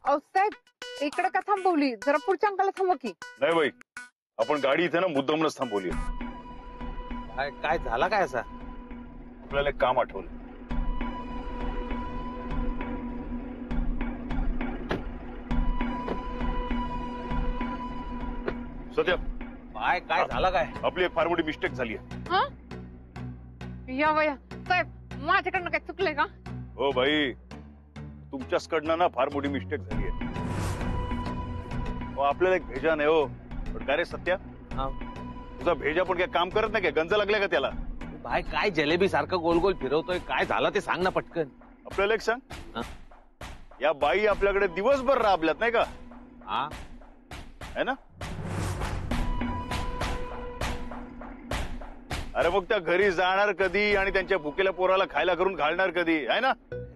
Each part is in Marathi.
अहो साहेब, इकडे का थांबवली? जरा पुढच्या अंकाला थांबवा की. नाही बाई, आपण गाडी इथे ना मुद्दामूनच थांबवली. काय झाला काय असा? आपल्याला एक काम आठवलं. सध्या काय झालं काय? आपली एक फार मोठी मिस्टेक झाली आहे. हा? या वया साहेब, माझ्याकडनं काय चुकलंय का? हो भाई, तुमच्याचकडनं ना फार मोठी मिस्टेक झाली आहे. आपल्याला एक भेजा नाही हो. पण काय रे सत्या, तुझा भेजा पण काय काम करत नाही काय? गंज लागल्या का त्याला? भाई काय जलेबी सारखं गोल गोल फिरवतोय, काय झालं ते सांग ना पटकन. आपल्याला एक सांग, या बाई आपल्याकडे दिवसभर राबल्यात नाही का? हा है ना? अरे मग त्या घरी जाणार कधी आणि त्यांच्या भुकेल्या पोराला खायला करून घालणार कधी, आहे ना?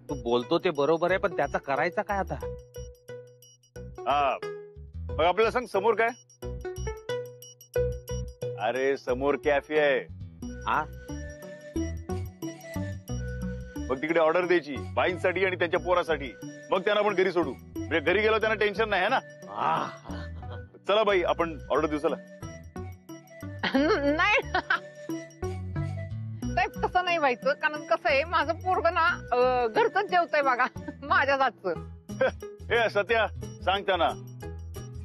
तू बोलतो ते बरोबर आहे, पण त्याचा करायचा काय आता? हा, मग आपल्याला सांग समोर काय? अरे समोर कॅफे आहे. हा, मग तिकडे ऑर्डर द्यायची बाईंसाठी आणि त्यांच्या पोरासाठी. मग त्यांना पण घरी सोडू. म्हणजे घरी गेलो त्यांना टेन्शन नाही, है ना? चला बाई, आपण ऑर्डर देऊ. चला. नाही साहेब, तसं नाही व्हायचं. कारण कसं आहे, माझं पोरगं ना घरचंच जेवतंय बघा, माझ्या जातचं. हे सत्या, सांग त्यांना.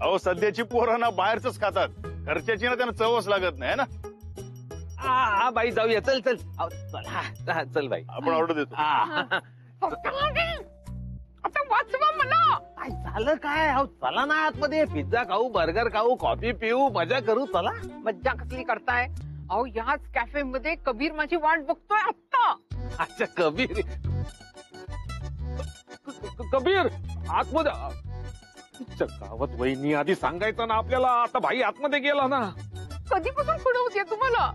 अहो सध्याची पोरं ना बाहेरच खातात, घरच्याची ना त्यांना चवच लागत नाही, है ना? हा बाई जाऊया. चल चल चल बाई, आपण ऑर्डर देतो. आता वाचवा मला. काय झालं काय? अहो चला ना आतमध्ये, पिझ्झा खाऊ, बर्गर खाऊ, कॉफी पिऊ, मजा करू. चला. मज्जा कसली करताय? अहो याच कॅफे मध्ये कबीर माझी वाट बघतोय आत्ता. अच्छा कबीर, कबीर आतमध्ये? गावात वहिनी आधी सांगायचं ना आपल्याला. आता भाई आतमध्ये गेला ना. कधीपासून पुढे होतीये तुम्हाला?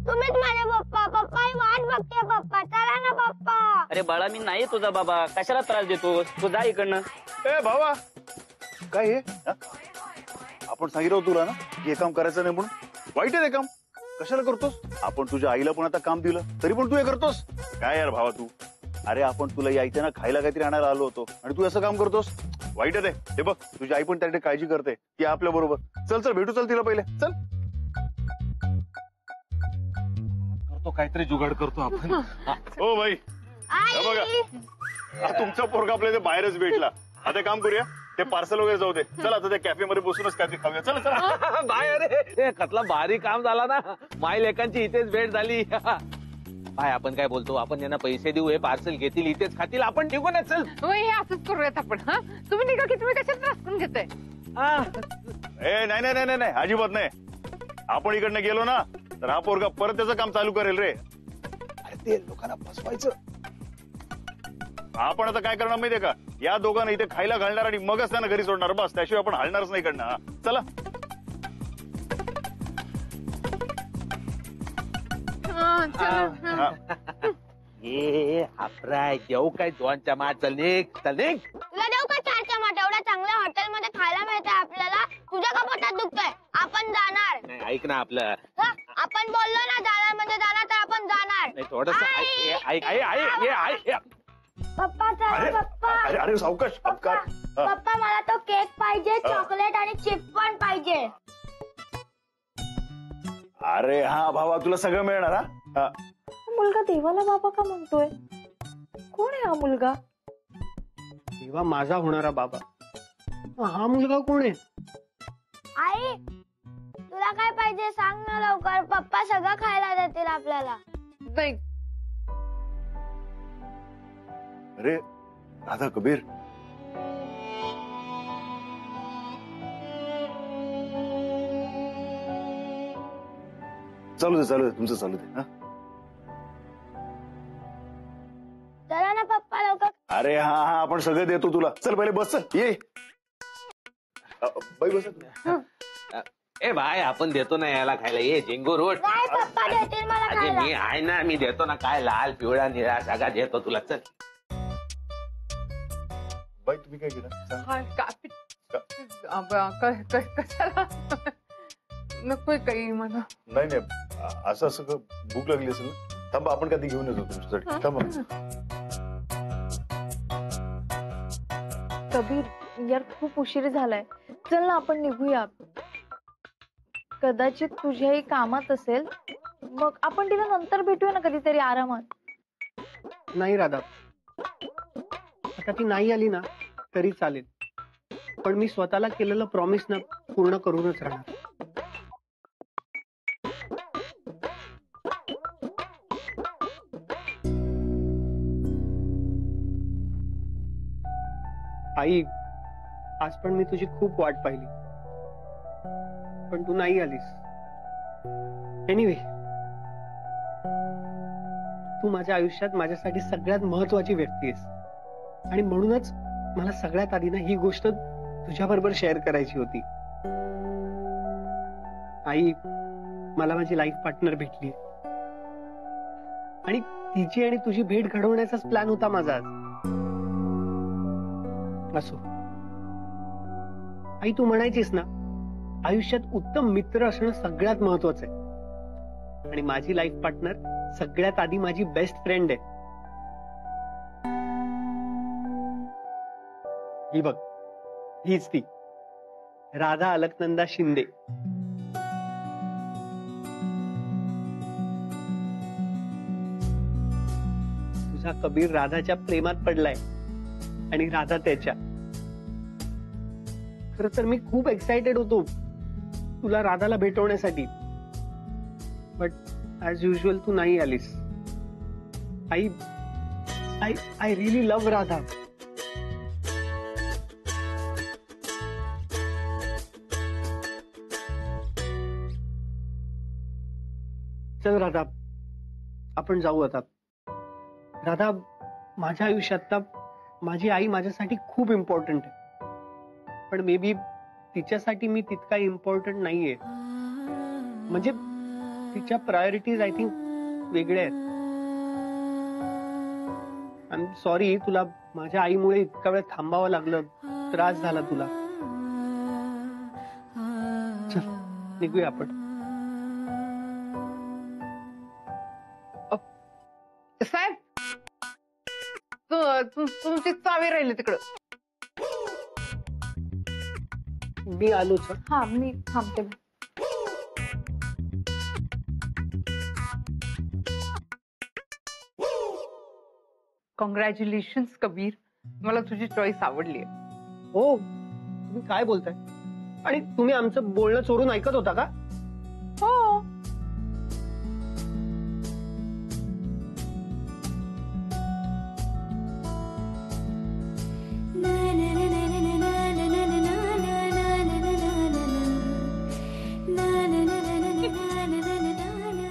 तुम्हीच माझे पप्पा. पप्पा वाट बघते. पप्पा चला ना पप्पा. अरे बाळा, मी नाही तुझा बाबा, कशाला त्रास देतो? तू जा इकडनं. ए भावा, काय हे? आपण सांगितलं होतं तुला ना की हे काम करायचं नाही म्हणून. वाईट आहे ते काम, कशाला करतोस? आपण तुझ्या आईला पण आता काम दिलं, तरी पण तू हे करतोस काय यार भावा तू? अरे आपण तुला यायचं ना खायला काहीतरी आणायला आलो होतो आणि तू असं काम करतोस? वाईट आहे ते. हे बघ, तुझी आई पण त्यासाठी काळजी करते, ती आपल्या बरोबर. चल चल भेटू, चल तिला पहिले. चल. करतो काहीतरी जुगाड करतो आपण. हो भाई, बघा तुमचा पोरगा आपल्या इथे बाहेरच भेटला. आता काम करूया, ते पार्सल वगैरे जाऊ दे. चला आता त्या कॅफे मध्ये बसूनच काहीतरी खाऊया. चला चला. बाहेर कसला भारी काम झाला ना. माय लेकांची इथेच भेट झाली. काय आपण काय बोलतो? आपण यांना पैसे देऊ, हे पार्सल घेतील, इथेच खातील, आपण निघू ना. चल हे असंच करूयात आपण. हा, तुम्ही निघा की. तुम्ही कशाला त्रास करून घेताय? ए नाही नाही नाही नाही, अजिबात नाही. आपण इकडनं गेलो ना तर हा पोरगा परत त्याचं काम चालू करेल रे. अरे ते लोकांना फसवायचं. आपण आता काय करणार माहितीये का? या दोघांना इथे खायला घालणार आणि मगच त्यांना घरी सोडणार. बस, त्याशिवाय आपण हलणारच नाही इकडनं. चला. ये हापराय देऊ काय दोनच्या माठ. चल निघ, चल निघ. तुला देऊ का 4 चमच? एवढ्या चांगल्या हॉटेलमध्ये खायला मिळतंय आपल्याला. तुझ्या का पोटात दुखतंय? आपण जाणार. नाही, ऐक ना आपलं. आपण बोललो ना जाणार म्हणजे जाणार, तर आपण जाणार. नाही थोडस ऐक. पप्पा चला पप्पा. अरे अरे सावकाश. पप्पा मला तो केक पाहिजे, चॉकलेट आणि चिप्स पण पाहिजे. अरे हा भावा, तुला सगळं मिळणार. हा मुलगा देवाला बाबा का म्हणतोय? कोण आहे हा मुलगा? देवा माझा होणारा बाबा. हा मुलगा कोण आहे? आई तुला काय पाहिजे सांग ना लवकर. पप्पा सगळं खायला देतील आपल्याला. नाही. अरे राधा, कबीर, चालू दे तुमचं चालू दे. हा चला ना पप्पा लवकर. अरे हा हा, आपण सगळं देतो तुला. चल पहिले बस. चल ये बाई बस. ए भाई आपण देतो ना याला खायला. ये झिंगू रोड. नाही पप्पा देतील मला अरे खायला. मी आहे ना, मी देतो ना. काय लाल पिवळा निळा सगळा देतो तुला. चल बाई तुम्ही काय केलं? कशाला? नकोय काही मला. नाही नाही, असं असं भूक लागली असेल ना. थांबा, आपण कधी घेऊन येतो तुमच्यासाठी. थांबा. कबीर यार खूप उशीर झालाय, चल ना आपण निघूया. कदाचित तुझ्याही कामात असेल, मग आपण तिला नंतर भेटूया ना कधीतरी आरामात. नाही राधा, आता ती नाही आली ना तरी चालेल, पण मी स्वतःला केलेलं प्रॉमिस ना पूर्ण करूनच राहणार. आई, आज पण मी तुझी खूप वाट पाहिली, पण तू नाही आलीस. एनिवे, तू माझ्या आयुष्यात माझ्यासाठी सगळ्यात महत्वाची व्यक्ती आहेस, आणि म्हणूनच मला सगळ्यात आधी ना ही गोष्ट तुझ्या बरोबर शेअर करायची होती. आई, मला माझी लाईफ पार्टनर भेटली, आणि तिची आणि तुझी भेट घडवण्याचाच प्लॅन होता माझा आज. असो आई, तू म्हणायचीस ना आयुष्यात उत्तम मित्र असणं सगळ्यात महत्वाचं आहे, आणि माझी लाईफ पार्टनर सगळ्यात आधी माझी बेस्ट फ्रेंड आहे. ही बघ, हीच ती राधा अलकनंदा शिंदे. तुझा कबीर राधाच्या प्रेमात पडलाय आणि राधा त्याच्या. खर तर मी खूप एक्साइटेड होतो तुला राधाला भेटवण्यासाठी, बट ऍज युजल तू नाही आलीस. आई, आय रिअली लव्ह राधा. चल राधा, आपण जाऊ आता. राधा, माझ्या आयुष्यात माझी आई माझ्यासाठी खूप इम्पॉर्टंट आहे, पण मे बी तिच्यासाठी मी तितका इम्पॉर्टंट नाहीये. म्हणजे तिच्या प्रायोरिटीज आय थिंक वेगळ्या आहेत. आय एम सॉरी, तुला माझ्या आईमुळे इतका वेळ थांबावं लागलं, त्रास झाला तुला. चल निघूया आपण. साहेब, तुमची चावी राहिली तिकडं. मी आलोच. हा, मी थांबते. कॉंग्रॅच्युलेशन कबीर, मला तुझी चॉईस आवडली. हो, तुम्ही काय बोलताय? आणि तुम्ही आमचं बोलणं चोरून ऐकत होता का? हो,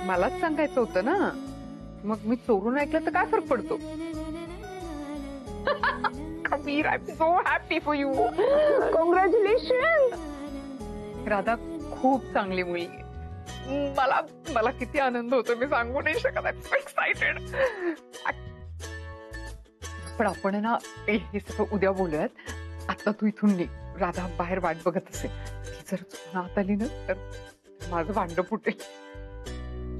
मलाच सांगायचं होतं ना, मग मी चोरून ऐकलं तर काय फरक पडतो. Kabir, I am so happy for you. Congratulation. Radha खूप चांगली मुलगी आहे. मला किती आनंद होतो मी सांगू नाही शकत. I am so excited. पण आपण ना हे सगळं उद्या बोलूयात. आता तू इथून निघ. राधा बाहेर वाट बघत असेल. ती जर चुकून आत आली ना तर माझं भांडं फुटेल.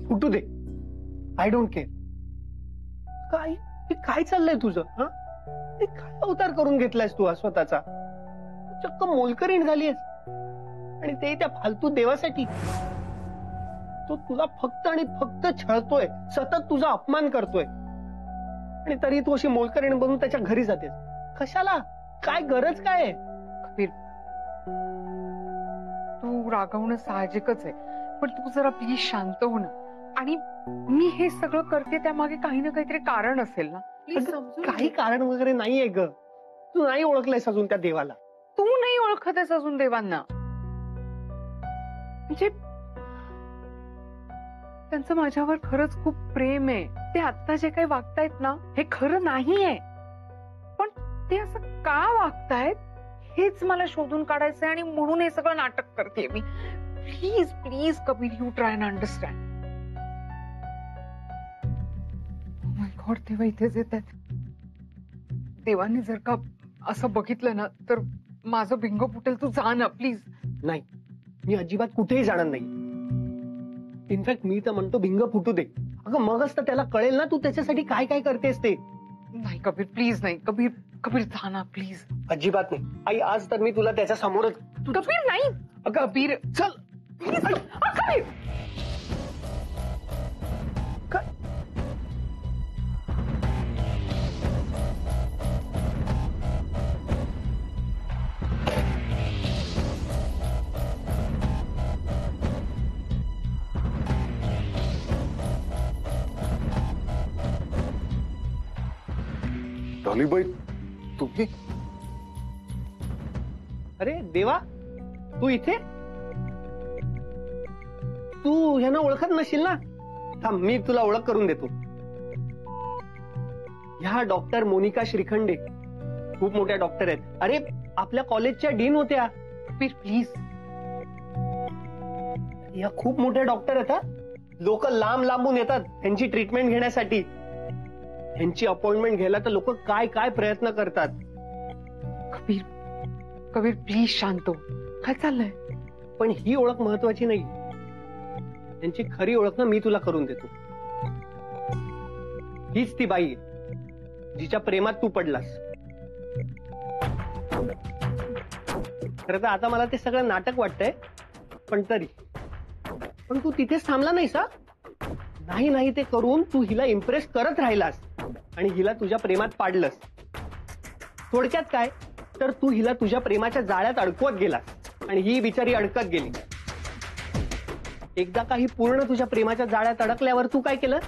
फुटू दे, आय डोंट केअर. काय काय चाललंय तुझं? हा, काय अवतार करून घेतलायस तू स्वतःचा? चक्क मोलकरीण झालीयस, आणि ते त्या फालतू देवासाठी. तो तुला फक्त आणि फक्त छळतोय, सतत तुझा अपमान करतोय, आणि तरी तू अशी मोलकरीण बनून त्याच्या घरी जातेस. कशाला? काय गरज काय आहे? कबीर, तू रागवणं साहजिकच आहे, पण तू जरा प्लीज शांत हो ना. आणि मी हे सगळं करते त्यामागे काही ना काहीतरी कारण असेल ना. प्लीज समजून घे. काही कारण वगैरे नाहीये ग. तू नाही ओळखलंयस अजून त्या देवाला. तू नाही ओळखत आहेस अजून देवांना. म्हणजे त्यांचं माझ्यावर खरंच खूप प्रेम आहे. ते आता जे काही वागतायत ना हे खरं नाहीये, पण ते असं का वागतायत हेच मला शोधून काढायचंय, आणि म्हणून हे सगळं नाटक करते मी. Please please Kabir, you try and understand. My God, तेव्हा इथेच येत आहेत. देवाने जर का असं बघितलं ना तर माझं बिंग फुटेल. तू जा ना प्लीज. नाही, मी अजिबात कुठेही जाणार नाही. इनफॅक्ट मी तर म्हणतो भिंग फुटू दे. अगं मगच तर त्याला कळेल ना तू त्याच्यासाठी काय काय करतेस ते. नाही कबीर, प्लीज नाही कबीर. कबीर जा ना प्लीज. अजिबात नाही आई, आज तर मी तुला त्याच्या समोरच. कबीर नाही. कबीर चल. प्लीज. कबीर डॉलीबाई, तुम्ही? अरे देवा, तू इथे? तू ह्यांना ओळखत नशील ना? थांब, मी तुला ओळख करून देतो. ह्या डॉक्टर मोनिका श्रीखंडे खूप मोठ्या डॉक्टर आहेत. अरे आपल्या कॉलेजच्या डीन होत्या. कबीर प्लीज. या खूप मोठ्या डॉक्टर आहेत. हा, लोक लांब लांबून येतात त्यांची ट्रीटमेंट घेण्यासाठी. त्यांची अपॉइंटमेंट घ्यायला तर लोक काय काय प्रयत्न करतात. कबीर कबीर प्लीज शांत हो. काय चाललंय? पण ही ओळख महत्वाची नाही. त्यांची खरी ओळख ना मी तुला करून देतो. हीच ती बाई आहे जिच्या प्रेमात तू पडलास. खरं तर आता मला ते सगळं नाटक वाटतंय, पण तू तिथेच थांबला नाहीस. हा, नाही ते करून तू हिला इम्प्रेस करत राहिलास आणि हिला तुझ्या प्रेमात पाडलंस. थोडक्यात काय तर तू हिला तुझ्या प्रेमाच्या जाळ्यात अडकवत गेलास आणि ही बिचारी अडकत गेली. एकदा काही पूर्ण तुझ्या प्रेमाच्या जाळ्यात अडकल्यावर तू काय केलं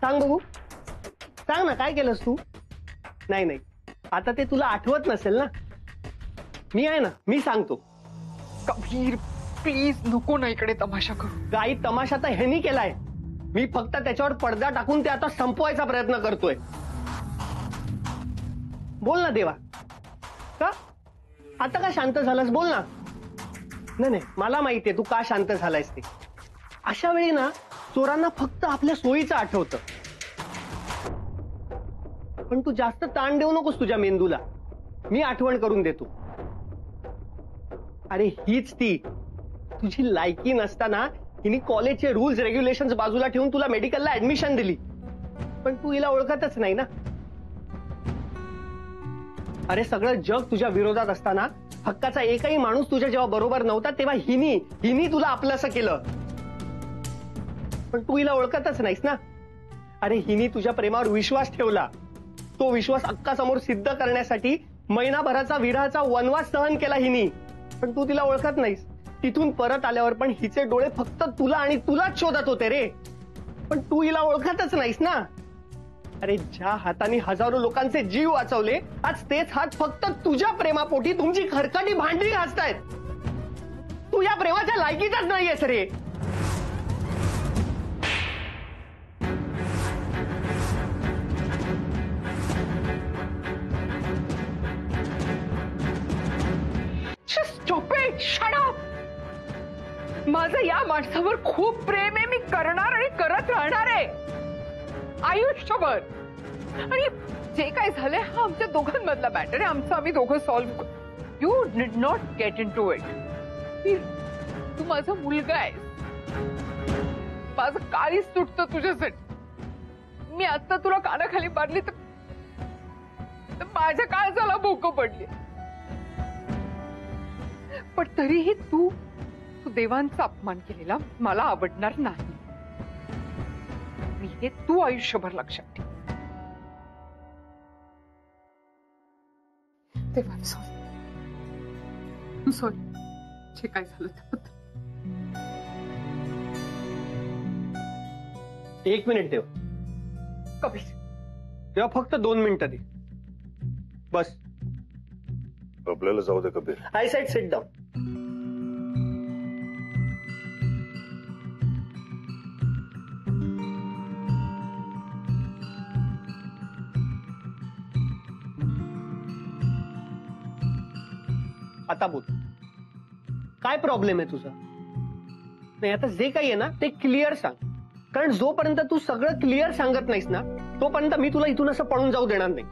सांग बघू. सांग ना, काय केलंस तू? नाही आता ते तुला आठवत नसेल ना. मी आहे ना, मी सांगतो. कबीर प्लीज नको ना इकडे तमाशा करू. काही तमाशा तर ह्यांनी केलाय. मी फक्त त्याच्यावर पडदा टाकून ते आता संपवायचा प्रयत्न करतोय. बोल ना देवा, का आता का शांत झालास? बोल ना. नाही मला माहितीये तू का शांत झालायस ते. अशा वेळी ना चोरांना फक्त आपल्या सोयीचं आठवतं. पण तू जास्त ताण देऊ नकोस तुझ्या मेंदूला. मी आठवण करून देतो. अरे हीच ती तुझी लायकी नसताना हिने कॉलेजचे रूल्स रेग्युलेशन्स बाजूला ठेवून तुला मेडिकलला ऍडमिशन दिली. पण तू हिला ओळखतच नाही ना. अरे सगळं जग तुझ्या विरोधात असताना हक्काचा एकही माणूस तुझ्या जेव्हा बरोबर नव्हता तेव्हा हिनी तुला आपलंसं केलं. पण तू हिला ओळखतच नाहीस ना. अरे हिनी तुझ्या प्रेमावर विश्वास ठेवला. तो विश्वास अक्कासमोर सिद्ध करण्यासाठी महिनाभराचा विरहाचा वनवास सहन केला हिनी. पण तू तिला ओळखत नाहीस. तिथून परत आल्यावर पण हिचे डोळे फक्त तुला आणि तुलाच शोधत होते रे. पण तू हिला ओळखतच नाहीस ना. अरे ज्या हाताने हजारो लोकांचे जीव वाचवले, आज तेच हात फक्त तुझ्या प्रेमापोटी तुमची खरकटी भांडी घासतायत. तू या प्रेमाच्या लायकीचाच नाहीयेस रे. Stop it! Shut up! माझं या माणसावर खूप प्रेम आहे. मी करणार आणि करत राहणार आहे आयुष्यभर. आणि जे काय झालंय हा आमच्या दोघांमधला मॅटर आहे. आमचं आम्ही दोघं solve. You did not get into it. तू माझा मुलगा आहे. माझं काळीच तुटतं तुझ्यासाठी. मी आता तुला कानाखाली मारली तर माझ्या काळजाला भोकं पडली. पण तरीही तू देवांचा अपमान केलेला मला आवडणार नाही. हे तू आयुष्यभर लक्षात ठेव. देवांचं सॉरी जे काय झालं त्याबद्दल. 1 मिनिट देव. कबीर तेव्हा फक्त 2 मिनिटं दे बस. आपल्याला जाऊ दे Kabir. I side sit down. आता बोल, काय प्रॉब्लेम आहे तुझा? नाही आता जे काही आहे ना ते क्लिअर सांग. कारण जोपर्यंत तू सगळं क्लिअर सांगत नाहीस ना तोपर्यंत मी तुला इथून असं पळून जाऊ देणार नाही.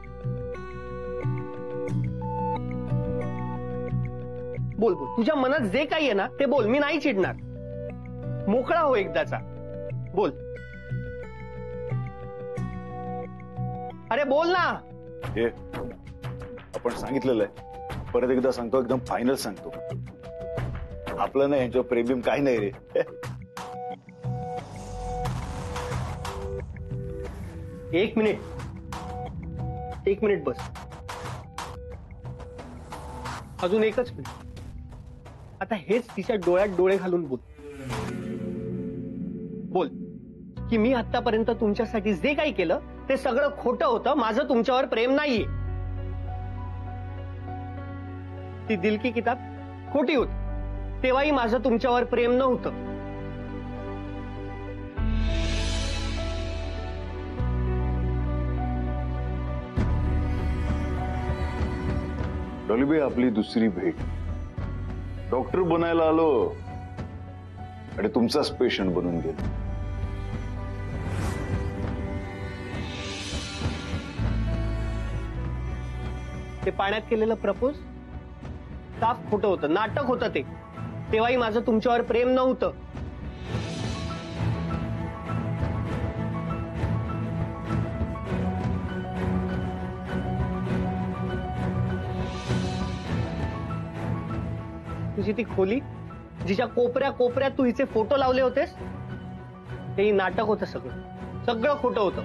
बोल बोल, तुझ्या मनात जे काही आहे ना ते बोल. मी नाही चिडणार. मोकळा हो एकदाचा. बोल. अरे बोल ना. ये आपण सांगितलेलं आहे, परत एकदा सांगतो, एकदम फायनल सांगतो, आपलं ना यांच्यावर प्रेम काय नाही रे. एक मिनिट बस. अजून एकच मिनिट. आता हेच तिच्या डोळ्यात डोळे घालून बोल की मी आतापर्यंत तुमच्यासाठी जे काही केलं ते सगळं खोटं होतं, माझं तुमच्यावर प्रेम नाहीये. ती दिल की किताब खोटी होती, तेव्हाही माझं तुमच्यावर प्रेम नव्हतं. डॉलीबाई, आपली दुसरी भेट. डॉक्टर बनायला आलो आणि तुमचाच पेशंट बनून गेलो. ते पाण्यात केलेलं प्रपोज साफ खोटं होतं, नाटक होतं ते, तेव्हाही माझं तुमच्यावर प्रेम नव्हतं. तुझी ती खोली जिच्या कोपऱ्या कोपऱ्यात तू हिचे फोटो लावले होतेस, तेही नाटक होतं, सगळं खोटं होतं.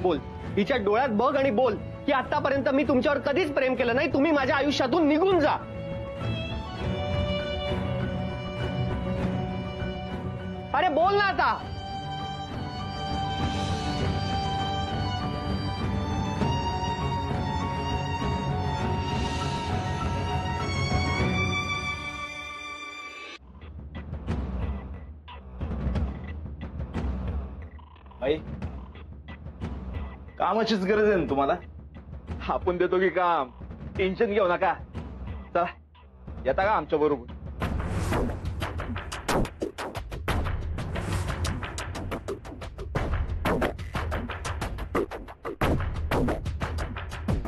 बोल, हिच्या डोळ्यात बघ आणि बोल की आतापर्यंत मी तुमच्यावर कधीच प्रेम केलं नाही, तुम्ही माझ्या आयुष्यातून निघून जा. अरे बोल ना आता. आई, कामाचीच गरज आहे ना तुम्हाला? आपण देतो की काम, टेन्शन घेऊ नका. चला येता का आमच्या बरोबर?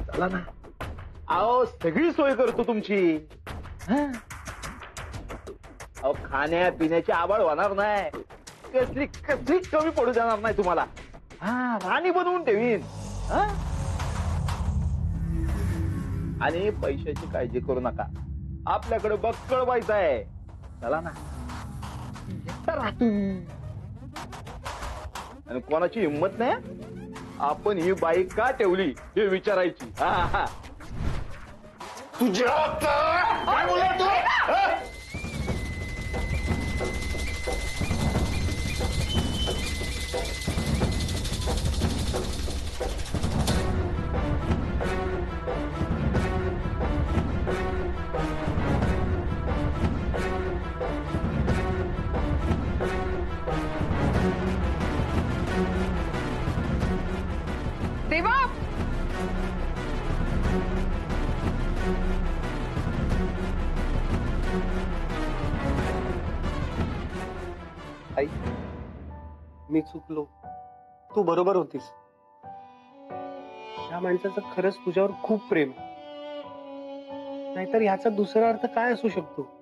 चला ना. अहो सगळी सोय करतो तुमची. अहो खाण्या पिण्याची आबाळ होणार नाही, कसली कमी पडू देणार नाही तुम्हाला. हा, राणी बनवून ठेवीन. आणि पैशाची काळजी करू नका, आपल्याकडे बक्कळ पैसा आहे. चला ना, एकटा राहतो आणि कोणाची हिंमत नाही आपण ही बाई का ठेवली हे विचारायची. हा, तुझ्या काय बोलला तू? देवा, आई, मी चुकलो, तू बरोबर होतीस. या माणसाचं खरंच तुझ्यावर खूप प्रेम आहे, नाहीतर ह्याचा दुसरा अर्थ काय असू शकतो?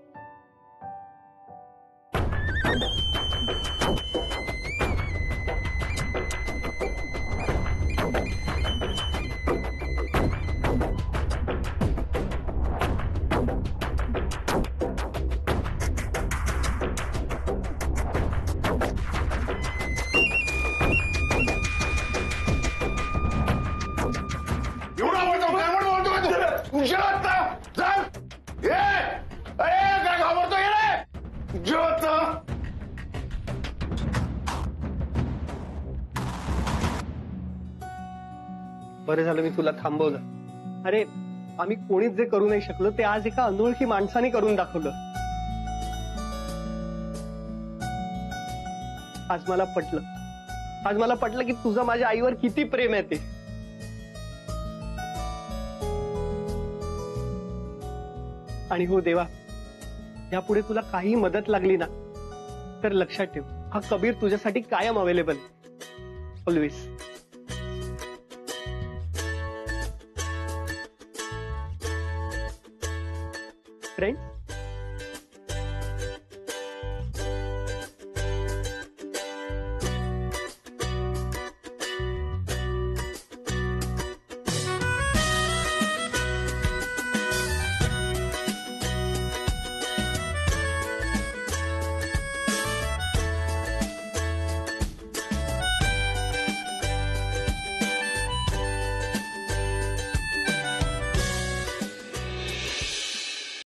बरं झालं मी तुला थांबवलं. अरे आम्ही कोणीच जे करू नाही शकलो ते आज एका अनोळखी माणसाने करून दाखवलं. आज मला पटलं की तुझं माझ्या आईवर किती प्रेम आहे ते. आणि हो देवा, यापुढे तुला काही मदत लागली ना तर लक्षात ठेव, हा कबीर तुझ्यासाठी कायम अवेलेबल, ऑलवेज. फ्रेंड,